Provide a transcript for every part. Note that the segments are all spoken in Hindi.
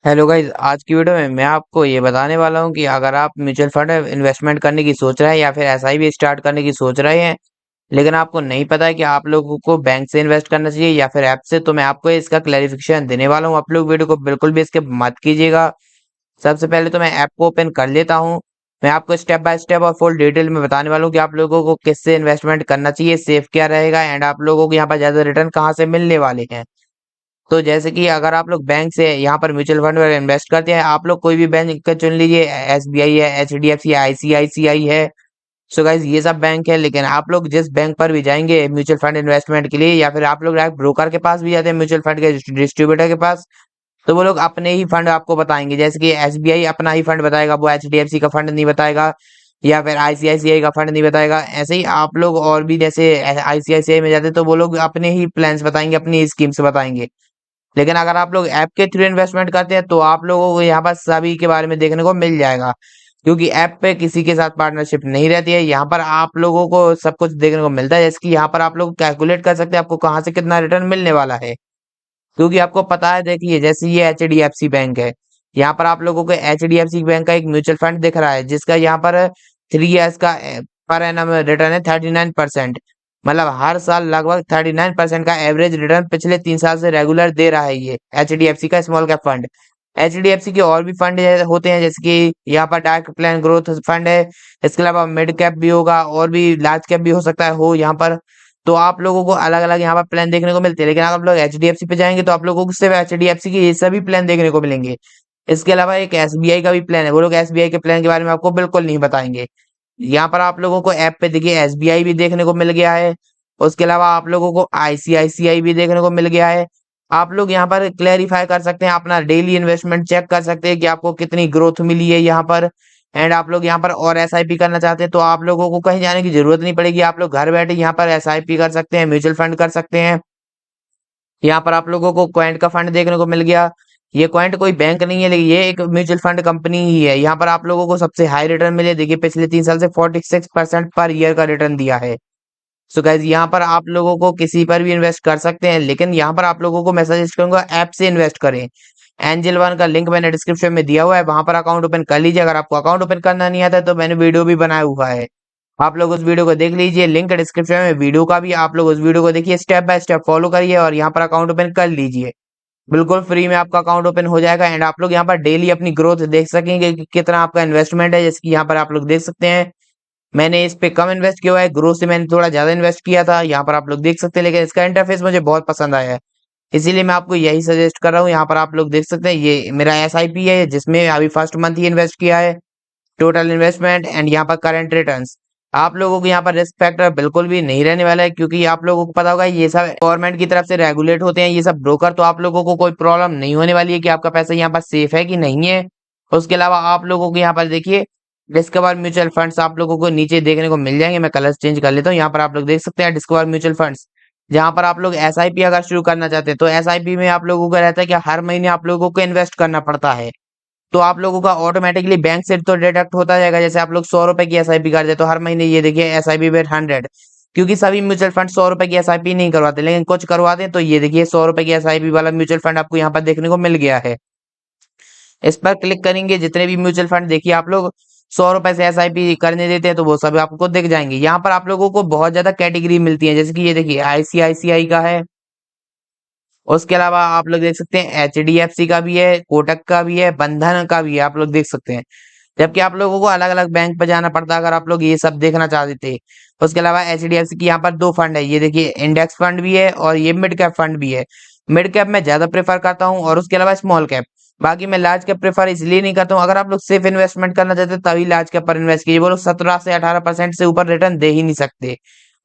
हेलो गाइस, आज की वीडियो में मैं आपको ये बताने वाला हूँ कि अगर आप म्यूचुअल फंड में इन्वेस्टमेंट करने की सोच रहे हैं या फिर एसआईपी स्टार्ट करने की सोच रहे हैं, लेकिन आपको नहीं पता है कि आप लोगों को बैंक से इन्वेस्ट करना चाहिए या फिर ऐप से, तो मैं आपको इसका क्लैरिफिकेशन देने वाला हूँ। आप लोग वीडियो को बिल्कुल भी स्किप मत कीजिएगा। सबसे पहले तो मैं ऐप को ओपन कर लेता हूँ। मैं आपको स्टेप बाय स्टेप और फुल डिटेल में बताने वाला हूँ कि आप लोगों को किससे इन्वेस्टमेंट करना चाहिए, सेफ क्या रहेगा एंड आप लोगों को यहाँ पर ज्यादा रिटर्न कहाँ से मिलने वाले हैं। तो जैसे कि अगर आप लोग बैंक से यहाँ पर म्यूचुअल फंड में इन्वेस्ट करते हैं, आप लोग कोई भी बैंक का चुन लीजिए। एसबीआई है, एचडीएफसी है, आईसीआईसीआई है। सो गाइज ये सब बैंक है, लेकिन आप लोग जिस बैंक पर भी जाएंगे म्यूचुअल फंड इन्वेस्टमेंट के लिए या फिर आप लोग डायरेक्ट ब्रोकर के पास भी जाते हैं, म्यूचुअल फंड के डिस्ट्रीब्यूटर के पास, तो वो लोग अपने ही फंड आपको बताएंगे। जैसे कि एसबीआई अपना ही फंड बताएगा, वो एचडीएफसी का फंड नहीं बताएगा या फिर आईसीआईसीआई का फंड नहीं बताएगा। ऐसे ही आप लोग और भी जैसे आईसीआईसीआई में जाते हैं तो वो लोग अपने ही प्लान्स बताएंगे, अपनी स्कीम्स बताएंगे। लेकिन अगर आप लोग ऐप के थ्रू इन्वेस्टमेंट करते हैं तो आप लोगों को यहाँ पर सभी के बारे में देखने को मिल जाएगा, क्योंकि ऐप पे किसी के साथ पार्टनरशिप नहीं रहती है। यहाँ पर आप लोगों को सब कुछ देखने को मिलता है, जैसे कि यहाँ पर आप लोग कैलकुलेट कर सकते हैं आपको कहाँ से कितना रिटर्न मिलने वाला है। क्योंकि आपको पता है, देखिए जैसे ये एचडीएफसी बैंक है, यहाँ पर आप लोगों को एचडीएफसी बैंक का एक म्यूचुअल फंड दिख रहा है जिसका यहाँ पर 3 ईयर्स का पर एनम रिटर्न है 39%। मतलब हर साल लगभग 39% का एवरेज रिटर्न पिछले 3 साल से रेगुलर दे रहा है ये एचडीएफसी का स्मॉल कैप फंड। एचडीएफसी के और भी फंड होते हैं, जैसे कि यहाँ पर डार्क प्लान ग्रोथ फंड है। इसके अलावा मिड कैप भी होगा और भी लार्ज कैप भी हो सकता है हो यहाँ पर। तो आप लोगों को अलग अलग यहाँ पर प्लान देखने को मिलते हैं, लेकिन अगर आप लोग एचडीएफसी पे जाएंगे तो आप लोगों को सिर्फ एचडीएफसी के ये सभी प्लान देखने को मिलेंगे। इसके अलावा एक एसबीआई का भी प्लान है, वो लोग एसबीआई के प्लान के बारे में आपको बिल्कुल नहीं बताएंगे। यहाँ पर आप लोगों को ऐप पे देखिए एसबीआई भी देखने को मिल गया है। उसके अलावा आप लोगों को आईसीआईसीआई भी देखने को मिल गया है। आप लोग यहाँ पर क्लेरिफाई कर सकते हैं, अपना डेली इन्वेस्टमेंट चेक कर सकते हैं कि आपको कितनी ग्रोथ मिली है यहाँ पर। एंड आप लोग यहाँ पर और एसआईपी करना चाहते हैं तो आप लोगों को कहीं जाने की जरूरत नहीं पड़ेगी, आप लोग घर बैठे यहाँ पर एसआईपी कर सकते हैं, म्यूचुअल फंड कर सकते हैं। यहाँ पर आप लोगों को क्वांट का फंड देखने को मिल गया। ये क्वांट कोई बैंक नहीं है, लेकिन ये एक म्यूचुअल फंड कंपनी ही है। यहाँ पर आप लोगों को सबसे हाई रिटर्न मिले, देखिए पिछले 3 साल से 46% पर ईयर का रिटर्न दिया है। सो गाइज यहाँ पर आप लोगों को किसी पर भी इन्वेस्ट कर सकते हैं, लेकिन यहाँ पर आप लोगों को मैं सजेस्ट करूंगा ऐप से इन्वेस्ट करें। एंजल वन का लिंक मैंने डिस्क्रिप्शन में दिया हुआ है, वहां पर अकाउंट ओपन कर लीजिए। अगर आपको अकाउंट ओपन करना नहीं आता है तो मैंने वीडियो भी बनाया हुआ है, आप लोग उस वीडियो को देख लीजिए। लिंक डिस्क्रिप्शन में वीडियो का भी, आप लोग उस वीडियो को देखिए, स्टेप बाय स्टेप फॉलो करिए और यहाँ पर अकाउंट ओपन कर लीजिए। बिल्कुल फ्री में आपका अकाउंट ओपन हो जाएगा एंड आप लोग यहाँ पर डेली अपनी ग्रोथ देख सकेंगे कि कितना आपका इन्वेस्टमेंट है। जैसे कि यहाँ पर आप लोग देख सकते हैं मैंने इस पे कम इन्वेस्ट किया हुआ है, ग्रोथ से मैंने थोड़ा ज्यादा इन्वेस्ट किया था, यहाँ पर आप लोग देख सकते हैं। लेकिन इसका इंटरफेस मुझे बहुत पसंद आया है, इसीलिए मैं आपको यही सजेस्ट कर रहा हूँ। यहाँ पर आप लोग देख सकते हैं ये मेरा एसआईपी है जिसमें अभी फर्स्ट मंथ ही इन्वेस्ट किया है। टोटल इन्वेस्टमेंट एंड यहाँ पर करंट रिटर्न्स। आप लोगों को यहाँ पर रिस्क फैक्टर बिल्कुल भी नहीं रहने वाला है, क्योंकि आप लोगों को पता होगा ये सब गवर्नमेंट की तरफ से रेगुलेट होते हैं ये सब ब्रोकर, तो आप लोगों को कोई प्रॉब्लम नहीं होने वाली है कि आपका पैसा यहाँ पर सेफ है कि नहीं है। उसके अलावा आप लोगों को यहाँ पर देखिए डिस्कवर म्यूचुअल फंड्स आप लोगों को नीचे देखने को मिल जाएंगे। मैं कलर चेंज कर लेता हूँ, यहाँ पर आप लोग देख सकते हैं डिस्कवर म्यूचुअल फंड्स। जहां पर आप लोग एसआईपी अगर शुरू करना चाहते हैं तो एसआईपी में आप लोगों का रहता है कि हर महीने आप लोगों को इन्वेस्ट करना पड़ता है। तो आप लोगों का ऑटोमेटिकली बैंक से तो डिडक्ट होता जाएगा। जैसे आप लोग 100 रुपए की एसआईपी कर दे तो हर महीने ये देखिए एसआईपी वेट 100। क्योंकि सभी म्यूचुअल फंड 100 रुपए की एसआईपी नहीं करवाते, लेकिन कुछ करवाते हैं। तो ये देखिए 100 रुपए की एसआईपी वाला म्यूचुअल फंड आपको यहाँ पर देखने को मिल गया है। इस पर क्लिक करेंगे, जितने भी म्यूचुअल फंड देखिए आप लोग 100 रुपए से एसआईपी करने देते हैं तो वो सब आपको दिख जाएंगे। यहाँ पर आप लोगों को बहुत ज्यादा कैटेगरी मिलती है, जैसे कि ये देखिए आईसीआईसीआई का है। उसके अलावा आप लोग देख सकते हैं एचडीएफसी का भी है, कोटक का भी है, बंधन का भी है, आप लोग देख सकते हैं। जबकि आप लोगों को अलग अलग बैंक पर जाना पड़ता है अगर आप लोग ये सब देखना चाहते थे। उसके अलावा एचडीएफसी की यहाँ पर 2 फंड है, ये देखिए इंडेक्स फंड भी है और ये मिड कैप फंड भी है। मिड कैप में ज्यादा प्रेफर करता हूँ और उसके अलावा स्मॉल कैप। बाकी मैं लार्ज कैप प्रेफर इसलिए नहीं करता हूँ, अगर आप लोग सेफ इन्वेस्टमेंट करना चाहते हैं तभी लार्ज कैप पर इन्वेस्ट कीजिए। वो लोग 17 से 18% से ऊपर रिटर्न दे ही नहीं सकते।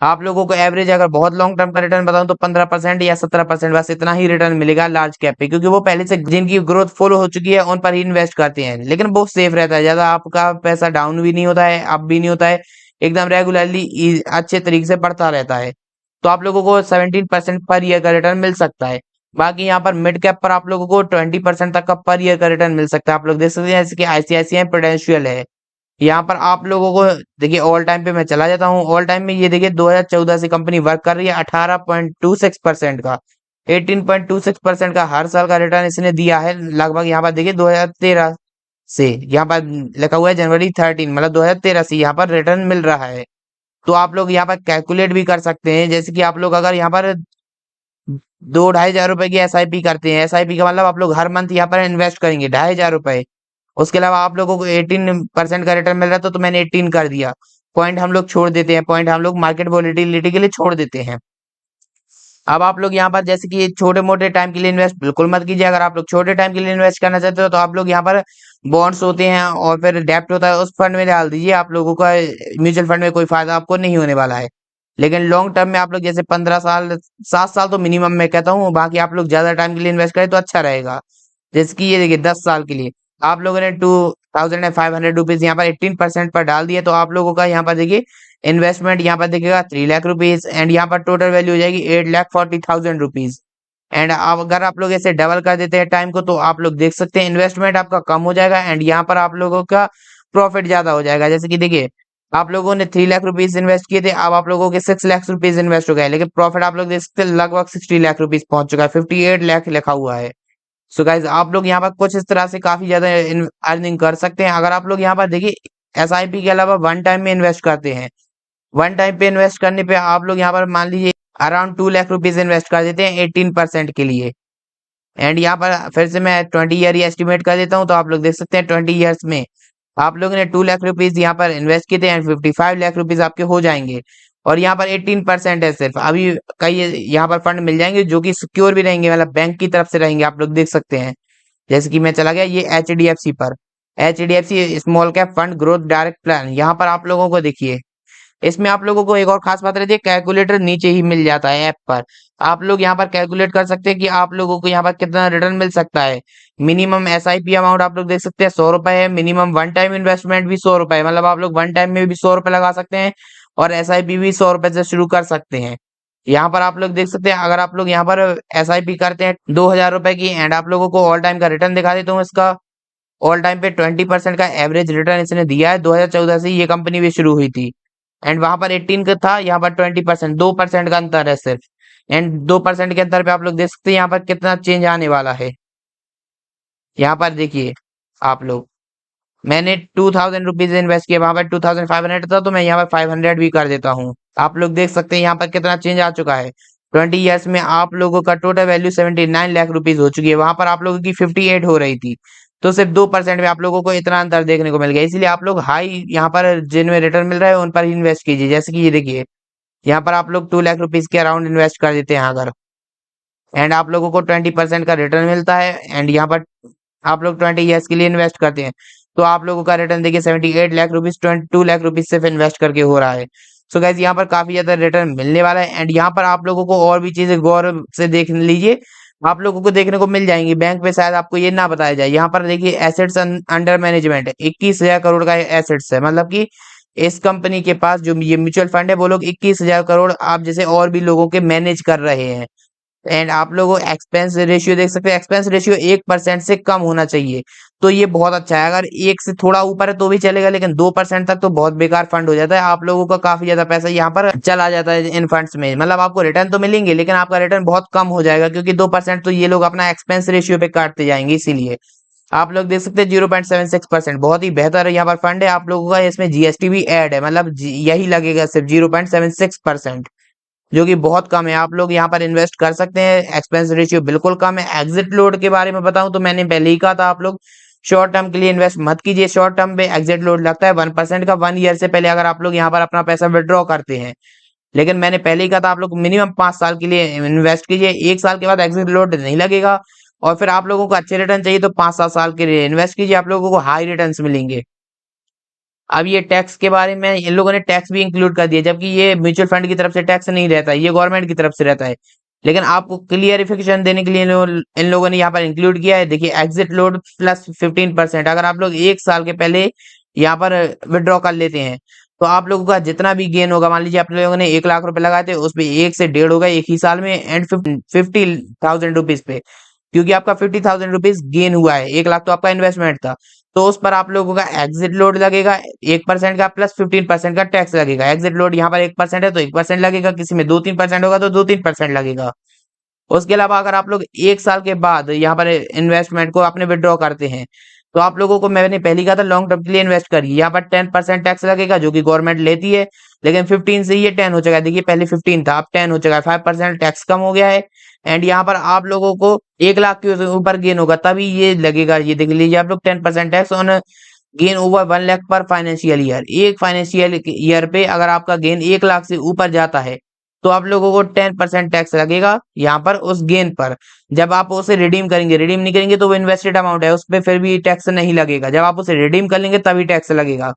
आप लोगों को एवरेज अगर बहुत लॉन्ग टर्म का रिटर्न बताऊं तो 15% या 17%, बस इतना ही रिटर्न मिलेगा लार्ज कैप पे, क्योंकि वो पहले से जिनकी ग्रोथ फुल हो चुकी है उन पर ही इन्वेस्ट करते हैं। लेकिन वो सेफ रहता है, ज्यादा आपका पैसा डाउन भी नहीं होता है, अप भी नहीं होता है, एकदम रेगुलरली अच्छे तरीके से बढ़ता रहता है। तो आप लोगों को 17% पर ईयर का रिटर्न मिल सकता है। बाकी यहाँ पर मिड कैप पर आप लोगों को 20% तक का पर ईयर का रिटर्न मिल सकता है। आप लोग देख सकते हैं जैसे कि आईसीआईसीआई प्रूडेंशियल है। यहाँ पर आप लोगों को देखिए ऑल टाइम पे मैं चला जाता हूँ। ऑल टाइम में ये देखिए 2014 से कंपनी वर्क कर रही है 18.26% का। 18.26% का हर साल का रिटर्न इसने दिया है लगभग। यहाँ पर देखिए 2013 से, यहाँ पर लिखा हुआ है जनवरी 13, मतलब 2013 से यहाँ पर रिटर्न मिल रहा है। तो आप लोग यहाँ पर कैलकुलेट भी कर सकते हैं, जैसे कि आप लोग अगर यहाँ पर 2-2,500 रुपए की एसआईपी करते हैं, एसआईपी का मतलब आप लोग हर मंथ यहाँ पर इन्वेस्ट करेंगे 2,500 रुपए। उसके अलावा आप लोगों को 18% का रिटर्न मिल रहा था, तो मैंने 18 कर दिया। पॉइंट हम लोग छोड़ देते हैं, पॉइंट हम लोग मार्केट वोलेटिलिटी के लिए छोड़ देते हैं। अब आप लोग यहाँ पर जैसे कि छोटे मोटे टाइम के लिए इन्वेस्ट बिल्कुल मत कीजिए। अगर आप लोग छोटे टाइम के लिए इन्वेस्ट करना चाहते हो तो आप लोग यहाँ पर बॉन्ड्स होते हैं और फिर डेप्ट होता है, उस फंड में डाल दीजिए। आप लोगों का म्यूचुअल फंड में कोई फायदा आपको नहीं होने वाला है। लेकिन लॉन्ग टर्म में आप लोग जैसे 15 साल, 7 साल तो मिनिमम मैं कहता हूँ, बाकी आप लोग ज्यादा टाइम के लिए इन्वेस्ट करें तो अच्छा रहेगा। जैसे कि ये देखिए 10 साल के लिए आप लोगों ने 2,500 रुपीज यहाँ पर 18% पर डाल दिए, तो आप लोगों का यहाँ पर देखिए इन्वेस्टमेंट यहाँ पर दिखेगा 3 लाख रुपीज, एंड यहाँ पर टोटल वैल्यू हो जाएगी 8,40,000 रुपीज। एंड अब अगर आप लोग ऐसे डबल कर देते हैं टाइम को, तो आप लोग देख सकते हैं इन्वेस्टमेंट आपका कम हो जाएगा एंड यहाँ पर आप लोगों का प्रॉफिट ज्यादा हो जाएगा। जैसे कि देखिए आप लोगों ने 3 लाख रुपीज इन्वेस्ट किए थे, अब आप लोगों के 6 लाख रुपीज इन्वेस्ट हो गए, लेकिन प्रॉफिट आप लोग देख सकते हैं लगभग 60 लाख रुपीज पहुंच चुका है, 58 लाख लिखा हुआ है। सो गाइज आप लोग यहाँ पर कुछ इस तरह से काफी ज्यादा अर्निंग कर सकते हैं। अगर आप लोग यहाँ पर देखिए एसआईपी के अलावा वन टाइम में इन्वेस्ट करते हैं, वन टाइम पे इन्वेस्ट करने पे आप लोग यहाँ पर मान लीजिए अराउंड 2 लाख रुपीज इन्वेस्ट कर देते हैं 18% के लिए। एंड यहाँ पर फिर से मैं 20 ईयर ही एस्टिमेट कर देता हूँ, तो आप लोग देख सकते हैं 20 ईयर्स में आप लोगों ने 2 लाख रुपीज यहाँ पर इन्वेस्ट किए थे एंड 55 लाख रुपीज आपके हो जाएंगे। और यहाँ पर 18% है सिर्फ। अभी कई यहाँ पर फंड मिल जाएंगे जो कि सिक्योर भी रहेंगे, मतलब बैंक की तरफ से रहेंगे, आप लोग देख सकते हैं। जैसे कि मैं चला गया ये HDFC पर, HDFC small cap fund growth direct plan. यहाँ पर आप लोगों को देखिए इसमें आप लोगों को एक और खास बात रहती है, कैलकुलेटर नीचे ही मिल जाता है ऐप पर। आप लोग यहाँ पर कैलकुलेट कर सकते हैं कि आप लोगों को यहाँ पर कितना रिटर्न मिल सकता है। मिनिमम एसआईपी अमाउंट आप लोग देख सकते हैं 100 रुपए है, मिनिमम वन टाइम इन्वेस्टमेंट भी 100 रुपए है, मतलब आप लोग वन टाइम में भी 100 रुपए लगा सकते हैं और एसआईपी भी 100 रुपए से शुरू कर सकते हैं। यहाँ पर आप लोग देख सकते हैं अगर आप लोग यहाँ पर एसआईपी करते हैं 2,000 रुपए की, एंड आप लोगों को ऑल टाइम का रिटर्न दिखा देता हूँ इसका। ऑल टाइम पे 20% का एवरेज रिटर्न इसने दिया है। 2014 से ये कंपनी भी शुरू हुई थी एंड वहां पर 18 का था, यहाँ पर 20%, 2% का अंतर है सिर्फ। एंड 2% के अंतर पे आप लोग देख सकते हैं यहाँ पर कितना चेंज आने वाला है। यहाँ पर देखिए आप लोग, मैंने 2,000 रुपीज इन्वेस्ट किया, वहां पर 2,500 था, तो मैं यहाँ पर 500 भी कर देता हूँ। आप लोग देख सकते हैं यहाँ पर कितना चेंज आ चुका है। 20 ईयर्स में आप लोगों का टोटल वैल्यू 79 लाख रुपीज हो चुकी है, वहां पर आप लोगों की 58 हो रही थी। तो सिर्फ 2% में आप लोगों को इतना अंतर देखने को मिल गया। इसलिए आप लोग हाई यहाँ पर जिनमें रिटर्न मिल रहा है उन पर ही इन्वेस्ट कीजिए। जैसे कि ये देखिए यहाँ पर आप लोग 2 लाख रुपीज के अराउंड इन्वेस्ट कर देते हैं अगर, एंड आप लोगों को 20% का रिटर्न मिलता है। एंड यहाँ पर आप लोग 20 ईयर्स के लिए इन्वेस्ट करते हैं, तो आप लोगों का रिटर्न देखिए 78 लाख रुपीज 22 लाख रुपीज सिर्फ इन्वेस्ट करके हो रहा है। सो गाइज यहाँ पर काफी ज्यादा रिटर्न मिलने वाला है। एंड यहाँ पर आप लोगों को और भी चीजें गौर से देख लीजिए, आप लोगों को देखने को मिल जाएंगी। बैंक पे शायद आपको ये ना बताया जाए। यहाँ पर देखिए एसेट्स अंडर मैनेजमेंट 21,000 करोड़ का एसेट्स है, मतलब कि इस कंपनी के पास जो ये म्यूचुअल फंड है वो लोग 21,000 करोड़ आप जैसे और भी लोगों के मैनेज कर रहे हैं। एंड आप लोगों को एक्सपेंस रेशियो देख सकते हैं, एक्सपेंस रेशियो 1% से कम होना चाहिए, तो ये बहुत अच्छा है। अगर एक से थोड़ा ऊपर है तो भी चलेगा, लेकिन 2% तक तो बहुत बेकार फंड हो जाता है। आप लोगों का काफी ज्यादा पैसा यहाँ पर चला जाता है इन फंड्स में, मतलब आपको रिटर्न तो मिलेंगे लेकिन आपका रिटर्न बहुत कम हो जाएगा, क्योंकि 2% तो ये लोग अपना एक्सपेंस रेशियो पे काटते जाएंगे। इसीलिए आप लोग देख सकते हैं 0.76%, बहुत ही बेहतर यहाँ पर फंड है। आप लोगों का इसमें जीएसटी भी ऐड है, मतलब यही लगेगा सिर्फ 0.76%, जो कि बहुत कम है। आप लोग यहाँ पर इन्वेस्ट कर सकते हैं, एक्सपेंस रेशियो बिल्कुल कम है। एग्जिट लोड के बारे में बताऊं तो मैंने पहले ही कहा था आप लोग शॉर्ट टर्म के लिए इन्वेस्ट मत कीजिए। शॉर्ट टर्म पे एग्जिट लोड लगता है 1% का 1 ईयर से पहले, अगर आप लोग यहाँ पर अपना पैसा विड्रॉ करते हैं। लेकिन मैंने पहले ही कहा था आप लोग मिनिमम 5 साल के लिए इन्वेस्ट कीजिए, 1 साल के बाद एग्जिट लोड नहीं लगेगा। और फिर आप लोगों को अच्छे रिटर्न चाहिए तो 5-7 साल के लिए इन्वेस्ट कीजिए, आप लोगों को हाई रिटर्न मिलेंगे। अब ये टैक्स के बारे में इन लोगों ने टैक्स भी इंक्लूड कर दिया, जबकि ये म्यूचुअल फंड की तरफ से टैक्स नहीं रहता है, ये गवर्नमेंट की तरफ से रहता है। लेकिन आपको क्लियरिफिकेशन देने के लिए इन लोगों ने यहाँ पर इंक्लूड किया है। देखिए एग्जिट लोड प्लस 15%, अगर आप लोग 1 साल के पहले यहाँ पर विड्रॉ कर लेते हैं तो आप लोगों का जितना भी गेन होगा, मान लीजिए आप लोगों ने 1 लाख रुपए लगाए थे, उसमें 1 से 1.5 होगा एक ही साल में, एंड 50,000 रुपीज पे, क्योंकि आपका 50,000 रुपीज गेन हुआ है। 1 लाख तो आपका इन्वेस्टमेंट था, तो उस पर आप लोगों का एग्जिट लोड लगेगा 1% का प्लस 15% का टैक्स लगेगा। एग्जिट लोड यहाँ पर 1% है तो 1% लगेगा, किसी में 2-3% होगा तो 2-3% लगेगा। उसके अलावा अगर आप लोग 1 साल के बाद यहाँ पर इन्वेस्टमेंट को अपने विड्रॉ करते हैं, तो आप लोगों को मैंने पहले कहा था लॉन्ग टर्म के लिए इन्वेस्ट करिए। यहाँ पर 10% टैक्स लगेगा जो कि गवर्नमेंट लेती है, लेकिन 15 से ये 10 हो चुका है। देखिए पहले 15 था, अब 10 हो चुका है, 5% टैक्स कम हो गया है। एंड यहाँ पर आप लोगों को 1 लाख के ऊपर गेन होगा तभी ये लगेगा। ये देख लीजिए आप लोग, 10% tax on gain over 1 lakh पर फाइनेंशियल ईयर। एक फाइनेंशियल ईयर पे अगर आपका गेन 1 लाख से ऊपर जाता है तो आप लोगों को 10% टैक्स लगेगा यहाँ पर उस गेन पर। जब आप उसे रिडीम करेंगे, रिडीम नहीं करेंगे तो वो इन्वेस्टेड अमाउंट है, उस पर फिर भी टैक्स नहीं लगेगा। जब आप उसे रिडीम कर लेंगे तभी टैक्स लगेगा।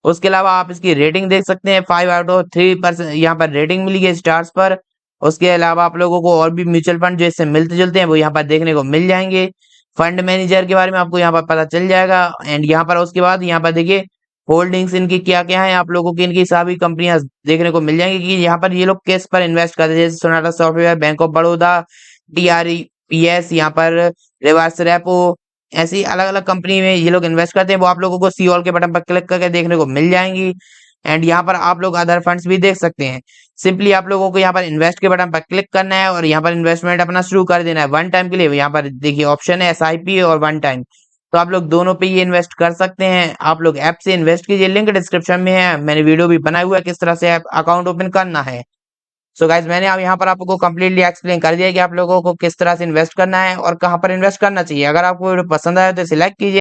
उसके अलावा आप इसकी रेटिंग देख सकते हैं, 5/3% यहाँ पर रेटिंग मिली है स्टार्स पर। उसके अलावा आप लोगों को और भी म्यूचुअल फंड जो इससे मिलते जुलते हैं वो यहाँ पर देखने को मिल जाएंगे। फंड मैनेजर के बारे में आपको यहाँ पर पता चल जाएगा। एंड यहाँ पर उसके बाद यहाँ पर देखिए होल्डिंग्स इनकी क्या क्या है, आप लोगों की इनकी सभी कंपनियां देखने को मिल जाएंगी कि यहाँ पर ये लोग किस पर इन्वेस्ट करते हैं, जैसे Sonata software, bank of Baroda, DREPS, यहाँ पर रिवर्स रेपो, ऐसी अलग अलग कंपनी में ये लोग इन्वेस्ट करते हैं। वो आप लोगों को सी ऑल के बटन पर क्लिक करके देखने को मिल जाएंगी। एंड यहाँ पर आप लोग अदर फंड्स भी देख सकते हैं। सिंपली आप लोगों को यहाँ पर इन्वेस्ट के बटन पर क्लिक करना है और यहाँ पर इन्वेस्टमेंट अपना शुरू कर देना है 1 टाइम के लिए। यहाँ पर देखिए ऑप्शन है SIP और 1 टाइम, तो आप लोग दोनों पे ये इन्वेस्ट कर सकते हैं। आप लोग ऐप से इन्वेस्ट कीजिए, लिंक डिस्क्रिप्शन में है, मैंने वीडियो भी बनाया हुआ है किस तरह से ऐप अकाउंट ओपन करना है। सो गाइज मैंने अब यहाँ पर आपको कंप्लीटली एक्सप्लेन कर दिया कि आप लोगों को किस तरह से इन्वेस्ट करना है और कहाँ पर इन्वेस्ट करना चाहिए। अगर आपको वीडियो पसंद आया तो इसे लाइक कीजिए।